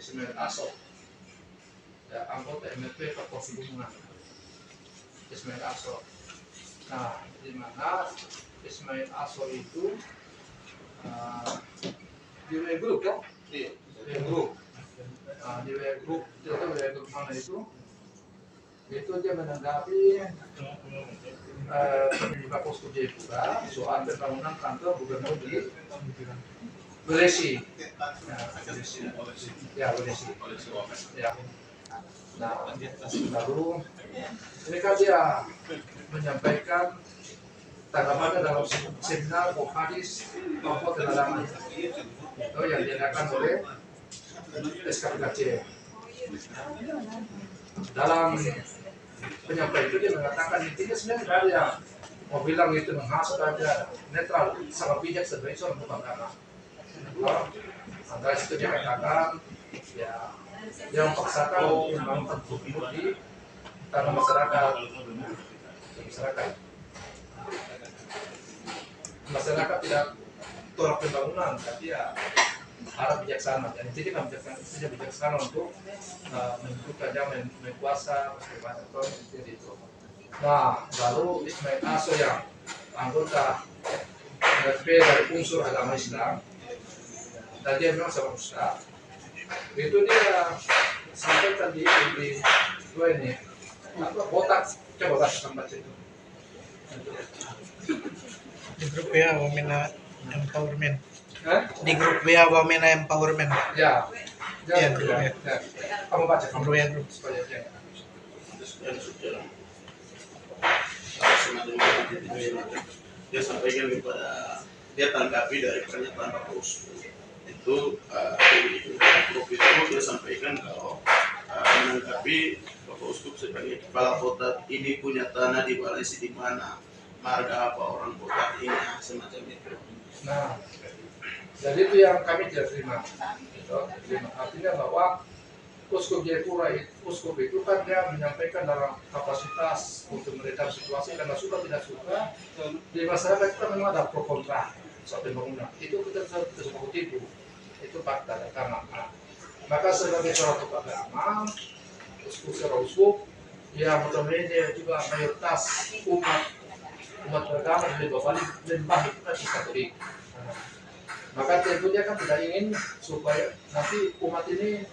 Ismail Aso, ya, anggota MLP Provinsi Bunga, Ismail Aso. Nah, di mana Ismail Aso itu di WA Group ya? Iya, WA Group. Nah, di WA Group, tidak tahu WA Group mana itu dia menanggapi buka posko Jayapura soal pembangunan kantor gubernur di Welesi. Ya, Welesi. Ya. Nah, lalu ini kan dia menyampaikan tanggapannya dalam seminar hadis Papua Kedalaman itu yang diadakan oleh SKPKC. Dalam penyampaian itu dia mengatakan intinya sebenarnya tidak ada yang mau bilang itu menghasut aja, netral, sangat bijak sebagai seorang pembangkang. Antara itu dia katakan ya yang memaksakan membangun gubernur di tanah masyarakat. Masyarakat tidak tolak pembangunan, tapi ya harap bijaksana. Dan itu kan bijaksana untuk menentukan yang menkuasa bagaimana itu. Nah, lalu Ismail Aso yang anggota MFP dari unsur agama Islam, dan dia memang seorang ustaz. Itu dia sampaikan di dua ini botak, coba baca itu. Di grup ya Wamena Empowerment. Di grup WA Wamena Empowerment. Ya. Ya, grup ya. Kamu baca Grup ya, grup. Dia sampaikan kepada dia tanggapi dari pernyataan Pak Usku itu di grup itu dia sampaikan kalau menanggapi Pak Uskup sebagai kepala kota ini punya tanah di Welesi di mana marga apa orang kota ini semacam itu. Nah, jadi itu yang kami tidak terima. Artinya bahwa Uskup Jayapura itu kan dia menyampaikan dalam kapasitas untuk meredam situasi, karena suka tidak suka di masyarakat itu kan memang ada pro kontra soal pembangunan. Itu kita bisa itu fakta dan karena maka sebagai seorang tokoh agama, uskup ya mudah-mudahan dia juga mayoritas umat beragama di lembah itu kan Katolik. Maka tentu dia kan tidak ingin supaya nanti umat ini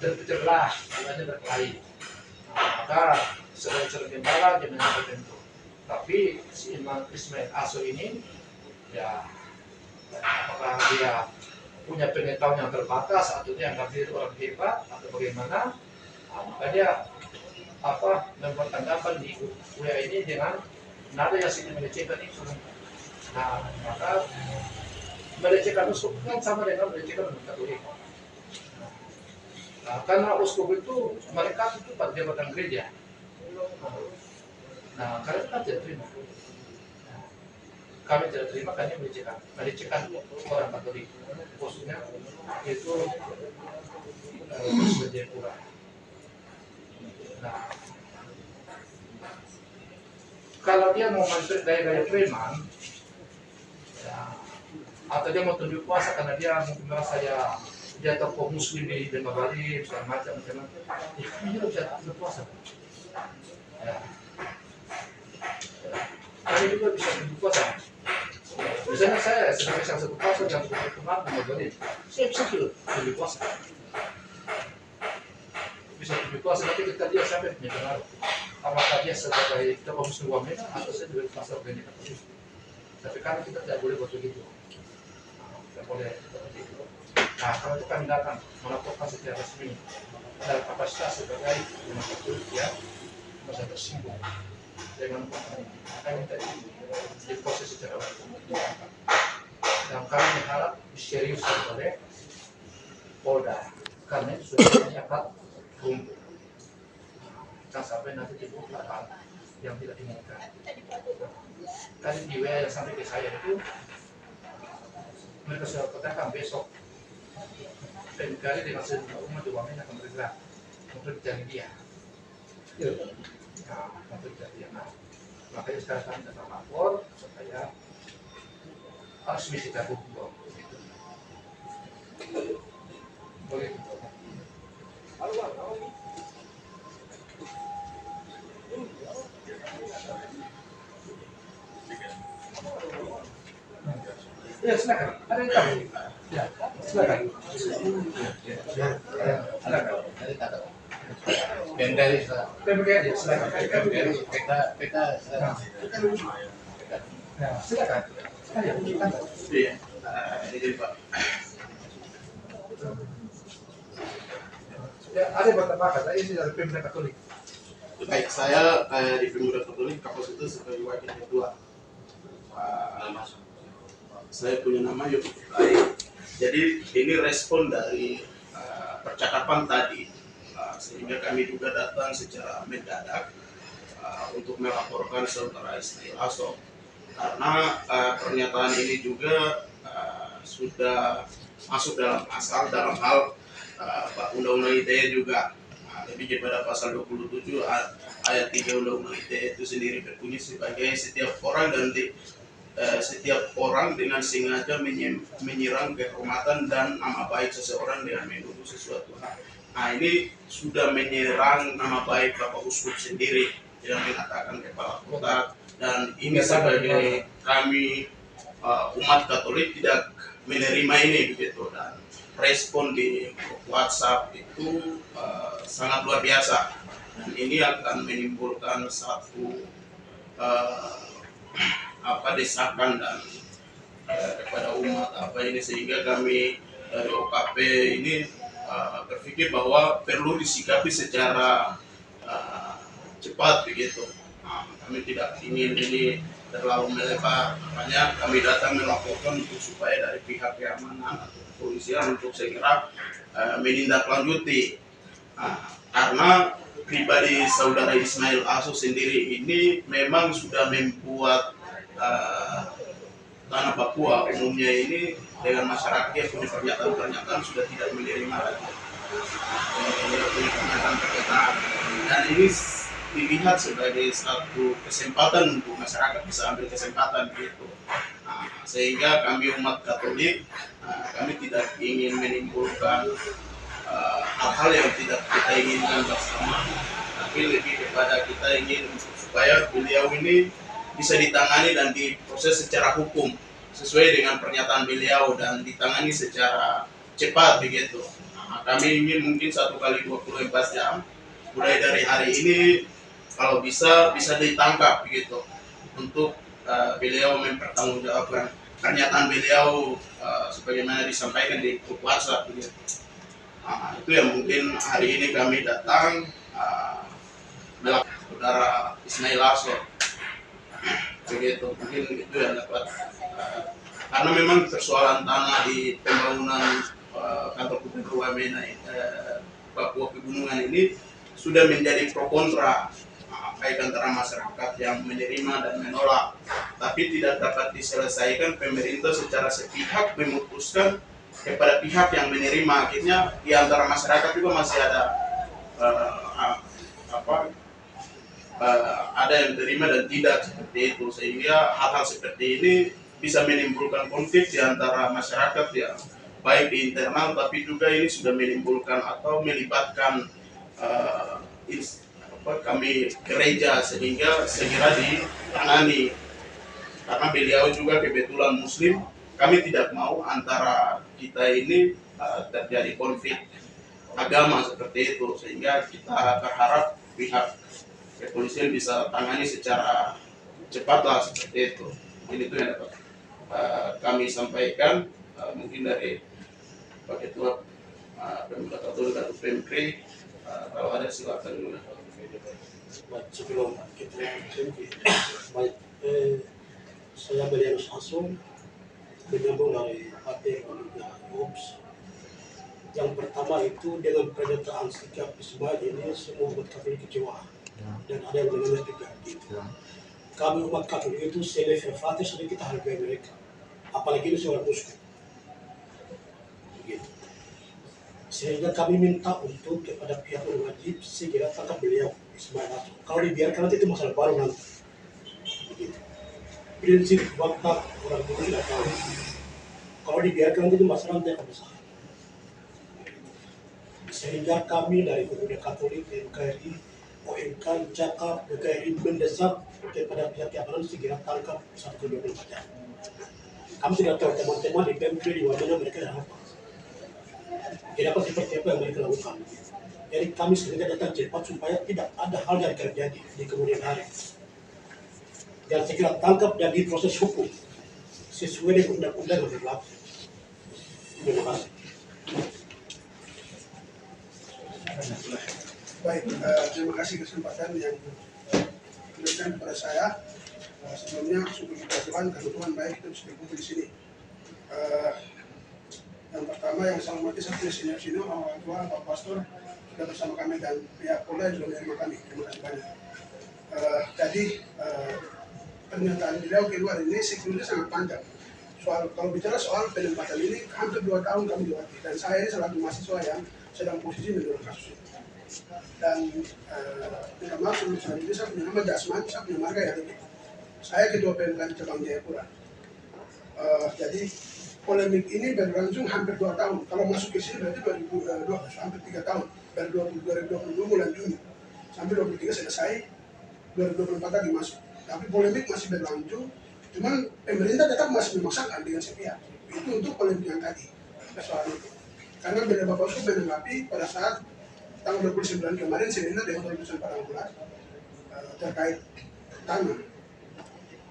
terpecah, hanya berkelahi. Maka sebagai gembala dia menyampaikan itu. Tapi si Ismail Aso ini ya apakah dia punya pengetahuan yang terbatas atau dia anggap diri orang hebat atau bagaimana? Maka dia membuat tanggapan di WA ini dengan nada yang sedikit melecehkan itu. Nah, maka melecehkan uskup kan sama dengan melecehkan umat Katolik. Nah, karena uskup itu mereka itu pada jabatan gereja. Nah, karena kita tidak terima. Kami tidak terima karena melecehkan orang Katolik, khususnya itu Uskup Jayapura. Nah, kalau dia mau masuk gaya-gaya preman, ya, atau dia mau tunjuk kuasa karena dia mungkin merasa dia tokoh muslim di Bali segala macam, ya dia bisa tunjuk kuasa. Ya. Kami juga bisa tunjuk kuasa. Misalnya saya sebagai salah satu kuasa yang berkembang di Bali, saya bisa tunjuk kuasa. Bisa tunjuk kuasa, tapi kita lihat sampai punya pengaruh. Apakah dia sebagai tokoh muslim Wamena atau sebagai kuasa organik Katolik. Tapi kan kita tidak boleh buat begitu. Tidak boleh begitu. Nah, kalau itu kami datang melaporkan secara resmi dalam kapasitas sebagai umat Katolik ya, masa tersinggung dengan umat ini. Kami minta diproses secara hukum. Dan kami berharap diseriuskan oleh Polda, karena itu sudah menyiapkan rumput. Jangan sampai nanti timbul hal yang tidak diinginkan. Tadi di WA yang sampai ke saya itu mereka sudah katakan besok PMKD dengan seluruh umat di Wamena akan bergerak untuk mencari dia. Nah, untuk mencari dia. Nah, makanya sekarang kami datang lapor supaya harus kita hukum. Boleh. Ya, silakan. Ada yang tahu? Ya, silakan. Ya, silakan. Pemda PMKD, silakan. peta Ya, silakan. Ayo, silakan. Iya, ini Pak. Ya, ada yang bertambahkan. Ini dari Pemda Katolik. Baik, saya di Pemuda Katolik kapasitas sebagai wakil ketua. Saya punya nama Yusuf Baik. Jadi ini respon dari percakapan tadi, sehingga kami juga datang secara mendadak untuk melaporkan saudara Ismail Aso, karena pernyataan ini juga sudah masuk dalam dalam hal Undang-Undang ITE juga. Lebih kepada pasal 27 ayat 3 Undang-Undang ITE itu sendiri berbunyi sebagai setiap orang dengan sengaja menyerang kehormatan dan nama baik seseorang dengan menuduh sesuatu. Nah, ini sudah menyerang nama baik Bapak Uskup sendiri yang mengatakan kepala kota, dan ini sebagai kami umat Katolik tidak menerima ini begitu, dan respon di WhatsApp itu sangat luar biasa, dan ini akan menimbulkan satu desakan dan kepada umat ini, sehingga kami dari OKP ini berpikir bahwa perlu disikapi secara cepat begitu. Kami tidak ingin ini terlalu melebar, makanya kami datang melaporkan untuk supaya dari pihak keamanan atau kepolisian untuk segera menindaklanjuti, karena pribadi saudara Ismail Aso sendiri ini memang sudah membuat tanah Papua umumnya ini dengan masyarakat yang punya pernyataan-pernyataan sudah tidak menerima lagi, punya pernyataan, dan ini dilihat sebagai satu kesempatan untuk masyarakat bisa ambil kesempatan gitu. Sehingga kami umat Katolik, kami tidak ingin menimbulkan hal-hal yang tidak kita inginkan bersama, tapi lebih kepada kita ingin supaya beliau ini bisa ditangani dan diproses secara hukum sesuai dengan pernyataan beliau dan ditangani secara cepat begitu. Kami ingin mungkin 1x24 jam mulai dari hari ini kalau bisa ditangkap begitu, untuk beliau mempertanggungjawabkan pernyataan beliau sebagaimana disampaikan di grup WhatsApp begitu. Itu yang mungkin hari ini kami datang melakukan saudara Ismail Aso begitu. Mungkin itu yang dapat karena memang persoalan tanah di pembangunan kantor gubernur Wamena Papua Pegunungan ini sudah menjadi pro kontra, baik antara masyarakat yang menerima dan menolak, tapi tidak dapat diselesaikan pemerintah secara sepihak memutuskan kepada pihak yang menerima. Akhirnya di antara masyarakat juga masih ada ada yang terima dan tidak seperti itu, sehingga hal-hal seperti ini bisa menimbulkan konflik di antara masyarakat yang baik di internal, tapi juga ini sudah menimbulkan atau melibatkan kami gereja, sehingga segera ditangani, karena beliau juga kebetulan Muslim. Kami tidak mau antara kita ini terjadi konflik agama seperti itu, sehingga kita berharap pihak kepolisian bisa tangani secara cepatlah seperti itu. Ini itu yang dapat kami sampaikan. Mungkin dari Pak Ketua Pemuda Katolik atau PMK, kalau ada silakan. Sebelum kita baik, saya Belianus Aso menyambung dari partai Liga Ops. Yang pertama itu dengan pernyataan sikap Ismail ini semua umat Katolik kecewa dan ada yang menolak juga. Kami umat Katolik itu selevel frater, sudah kita hargai mereka, apalagi itu seorang uskup. Begitu. Sehingga kami minta untuk kepada pihak yang wajib segera tangkap beliau Ismail Aso. Kalau dibiarkan nanti itu masalah baru nanti. Begitu. Prinsip fakta orang dulu tidak tahu. Kalau dibiarkan nanti itu masalah nanti akan besar. sehingga kami dari Pemuda Katolik NKRI OMK Jakab NKRI mendesak kepada pihak keamanan segera tangkap 1/24 jam. Kami tidak tahu teman-teman di PMK di Wamena mereka ada apa. Tidak apa seperti apa yang mereka lakukan. Jadi kami segera datang cepat supaya tidak ada hal yang terjadi di kemudian hari. Dan segera tangkap dan diproses hukum sesuai dengan undang-undang yang berlaku. Terima kasih. Baik, terima kasih kesempatan yang diberikan kepada saya. Sebelumnya syukur kepada Tuhan, karena Tuhan baik kita bisa berkumpul di sini. Yang pertama yang saya hormati satu senior orang tua, Pak Pastor sudah bersama kami dan pihak Polda juga menerima kami. Terima kasih banyak. Tadi pernyataan beliau keluar ini siklusnya sangat panjang. Kalau bicara soal penempatan ini hampir 2 tahun kami diwakili dan saya ini selaku mahasiswa yang sedang posisi mendorong kasus ini. Dan minta maaf sebelum selanjutnya saya punya nama Jasman, saya punya marga ya. Saya ketua PMK di Cabang Jayapura. Jadi polemik ini berlangsung hampir 2 tahun. Kalau masuk ke sini berarti 2012, hampir 3 tahun. Dari 2022 bulan Juni sampai 2023 selesai, 2024 lagi masuk. Tapi polemik masih berlanjut. Cuman pemerintah tetap masih memaksakan dengan sepihak. Itu untuk polemik yang tadi. Soal itu. Karena beliau Bapak Uskup menanggapi pada saat tanggal 29 kemarin seminar dengan keputusan Pak Angkulat terkait tanah.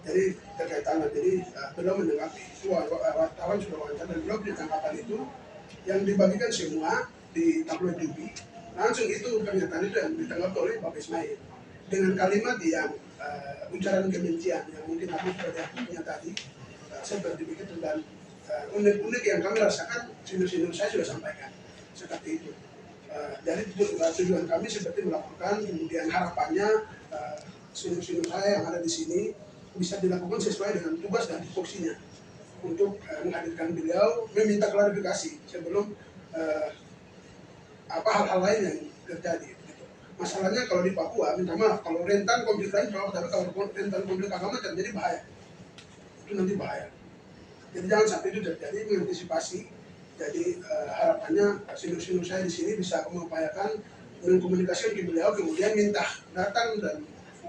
Jadi terkait tanah, jadi beliau menanggapi. Wartawan sudah wawancara dan beliau punya tanggapan itu yang dibagikan semua di tabloid Dubi. Langsung itu pernyataan itu yang ditanggapi oleh Bapak Ismail dengan kalimat yang ucapan kebencian yang mungkin aku sudah punya tadi seperti begitu dan unik-unik yang kami rasakan senior-senior saya sudah sampaikan seperti itu. Jadi tujuan kami seperti melakukan kemudian harapannya senior-senior saya yang ada di sini bisa dilakukan sesuai dengan tugas dan tupoksinya untuk menghadirkan beliau meminta klarifikasi sebelum hal-hal lain yang terjadi. Masalahnya kalau di Papua, minta maaf, kalau rentan konflik lain, tapi kalau rentan konflik agama terjadi bahaya. Itu nanti bahaya. Jadi jangan sampai itu terjadi, mengantisipasi. Jadi harapannya senior-senior saya di sini bisa mengupayakan mengkomunikasikan ke beliau, kemudian minta datang dan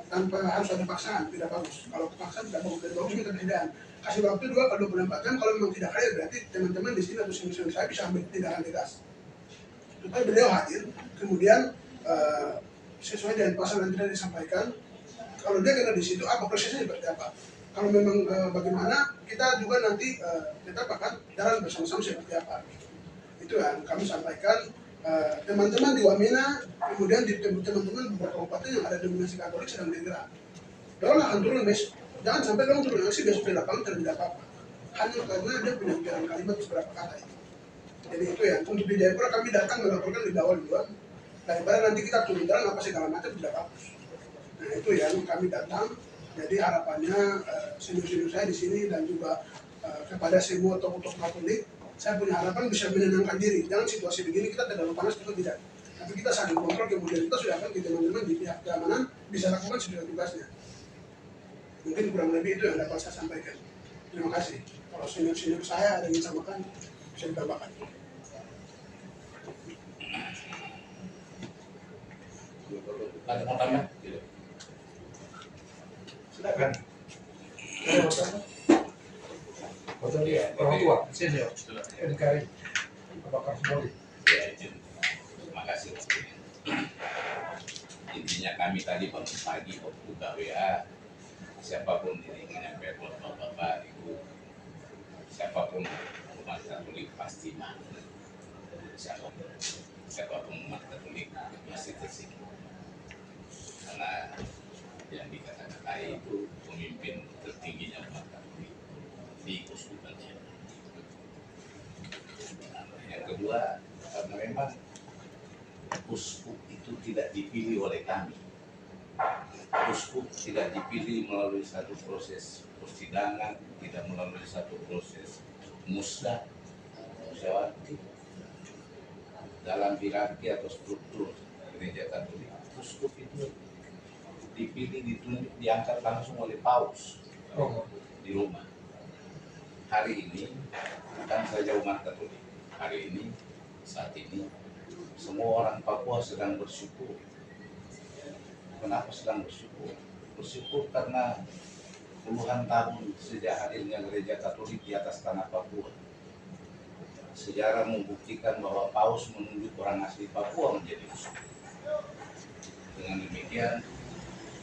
tanpa harus ada paksaan, tidak bagus. Kalau paksaan tidak bagus, tidak bagus minta perbedaan. Kasih waktu 2x24 jam, kalau memang tidak hadir berarti teman-teman di sini atau senior-senior saya bisa ambil tindakan tegas. Supaya beliau hadir, kemudian sesuai dengan pasal yang tidak disampaikan, kalau dia kena di situ apa prosesnya seperti apa? Kalau memang bagaimana kita juga nanti tetap akan jalan bersama-sama seperti apa? Itu yang kami sampaikan. Teman-teman di Wamena, kemudian di teman-teman beberapa kabupaten yang ada dominasi Katolik sedang bergerak. Dorong akan turun besok. Jangan sampai dorong turun aksi besok di lapangan terjadi apa-apa. Hanya karena dia punya pikiran kalimat beberapa kata itu. Jadi itu ya. Untuk di Jayapura kami datang melaporkan lebih awal duluan. Daripada nanti kita turun jalan apa segala macam tidak bagus. Nah itu yang kami datang. Jadi harapannya senior-senior saya di sini dan juga kepada semua tokoh-tokoh Katolik, saya punya harapan bisa menenangkan diri. Jangan situasi begini kita terlalu panas juga tidak. Tapi kita saling kontrol kemudian kita sudah akan ke teman-teman di pihak keamanan bisa lakukan sesuai tugasnya. Mungkin kurang lebih itu yang dapat saya sampaikan. Terima kasih. Kalau senior-senior saya ada yang disamakan bisa ditambahkan. Ada mau tambah? Silakan. Betul dia, orang tua, senior, NKRI, Apakah boleh? Ya, izin. Terima kasih. Intinya kami tadi bangun pagi buka WA, siapapun ini menyampaikan bapak-bapak, ibu, siapapun umat Katolik pasti mampu. Siapapun umat Katolik pasti tersinggung. Karena yang dikatakan saya itu pemimpin tertingginya umat Katolik di Keuskupan Jayapura. Yang kedua, karena memang uskup itu tidak dipilih oleh kami. Uskup tidak dipilih melalui satu proses persidangan, tidak melalui satu proses musda, musyawarah. Dalam hierarki atau struktur gereja Katolik, uskup itu dipilih, ditunjuk, diangkat langsung oleh paus di Roma. Hari ini bukan saja umat Katolik, hari ini saat ini semua semua orang Papua sedang bersyukur. Kenapa sedang bersyukur? Bersyukur karena puluhan tahun sejak hadirnya gereja Katolik di atas tanah Papua. Sejarah membuktikan bahwa Paus menunjuk orang asli Papua menjadi uskup. Dengan demikian,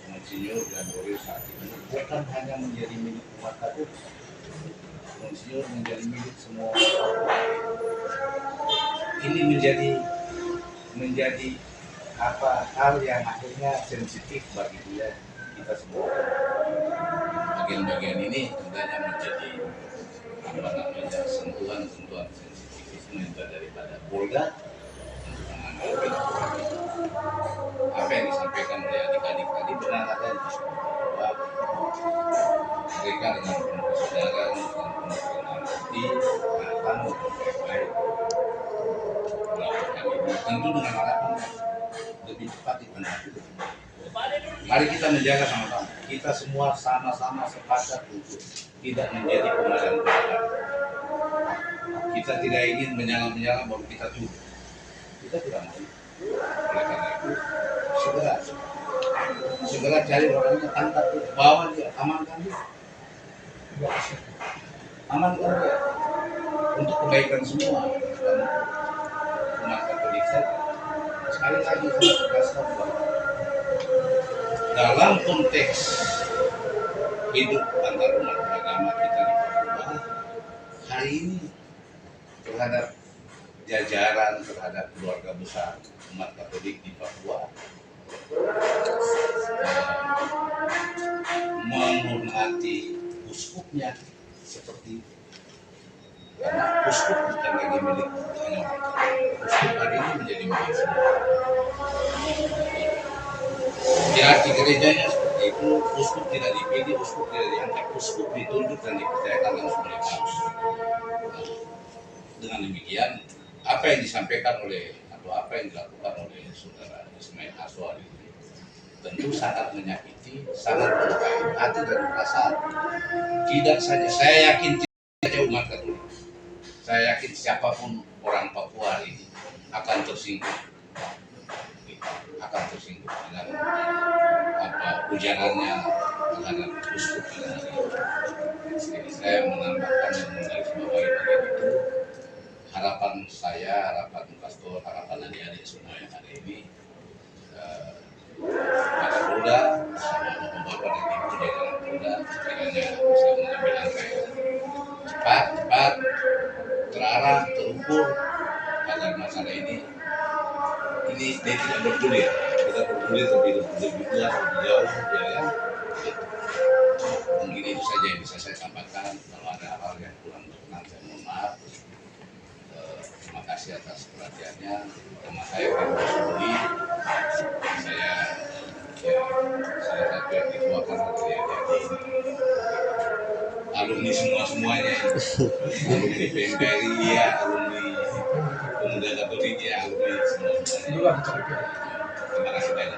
Monsinyur Gregorius saat ini bukan hanya menjadi milik umat Katolik, Monsinyur menjadi milik semua orang Papua. Ini menjadi hal yang akhirnya sensitif bagi kita semua. Bagian-bagian ini tentunya menjadi sentuhan sensitifisme daripada Polda untuk menanggapi apa yang disampaikan oleh adik-adik tadi. Benar adanya bahwa mereka dengan penuh kesadaran dan penuh hati akan baik-baik melakukan ini, tentu dengan harapan lebih cepat ditanggapi. Mari kita menjaga sama-sama. Kita semua sama-sama sepakat untuk tidak menjadi pemadam kebakaran. Kita tidak ingin menyala baru kita tutup. Kita tidak mau. Oleh karena itu, segera cari orangnya, tangkap, bawa dia, amankan dia. Amankan dia untuk kebaikan semua. Umat Katolik saja. Sekali lagi saya tegaskan bahwa dalam konteks hidup antar umat beragama kita di Papua hari ini terhadap jajaran, terhadap keluarga besar umat Katolik di Papua menghormati uskupnya seperti itu. Karena uskup bukan lagi milik hanya orang Katolik. Uskup hari ini menjadi milik semua. Hierarki gerejanya seperti itu, uskup tidak dipilih, uskup tidak diangkat, uskup ditunjuk dan dipercayakan langsung oleh Paus. Dengan demikian, apa yang disampaikan oleh atau apa yang dilakukan oleh saudara Ismail Aswar ini tentu sangat menyakiti, sangat melukai hati dan perasaan. Tidak saja saya yakin, tidak saja umat Katolik, saya yakin siapapun orang Papua ini akan tersinggung dengan ujarannya terhadap uskup ini. Jadi saya menambahkan dan menggarisbawahi bagian itu. Harapan saya, harapan pastor, harapan adik-adik semua yang ada ini, para Polda bersama Bapak dan Ibu jajaran Polda kiranya bisa mengambil langkah yang cepat, terarah, terukur agar masalah ini dia tidak bergulir. Kita bergulir lebih luas, lebih jauh, ya. Mungkin itu saja yang bisa saya sampaikan. Kalau ada hal yang kurang berkenan, saya mohon maaf. Terima kasih atas perhatiannya. Nama saya Febri Sudi. Saya salah satu yang dituakan dari adik-adik ini. Alumni semuanya. Alumni PMPRI, ya, alumni Pemuda Katolik, ya, alumni semuanya. Terima kasih banyak.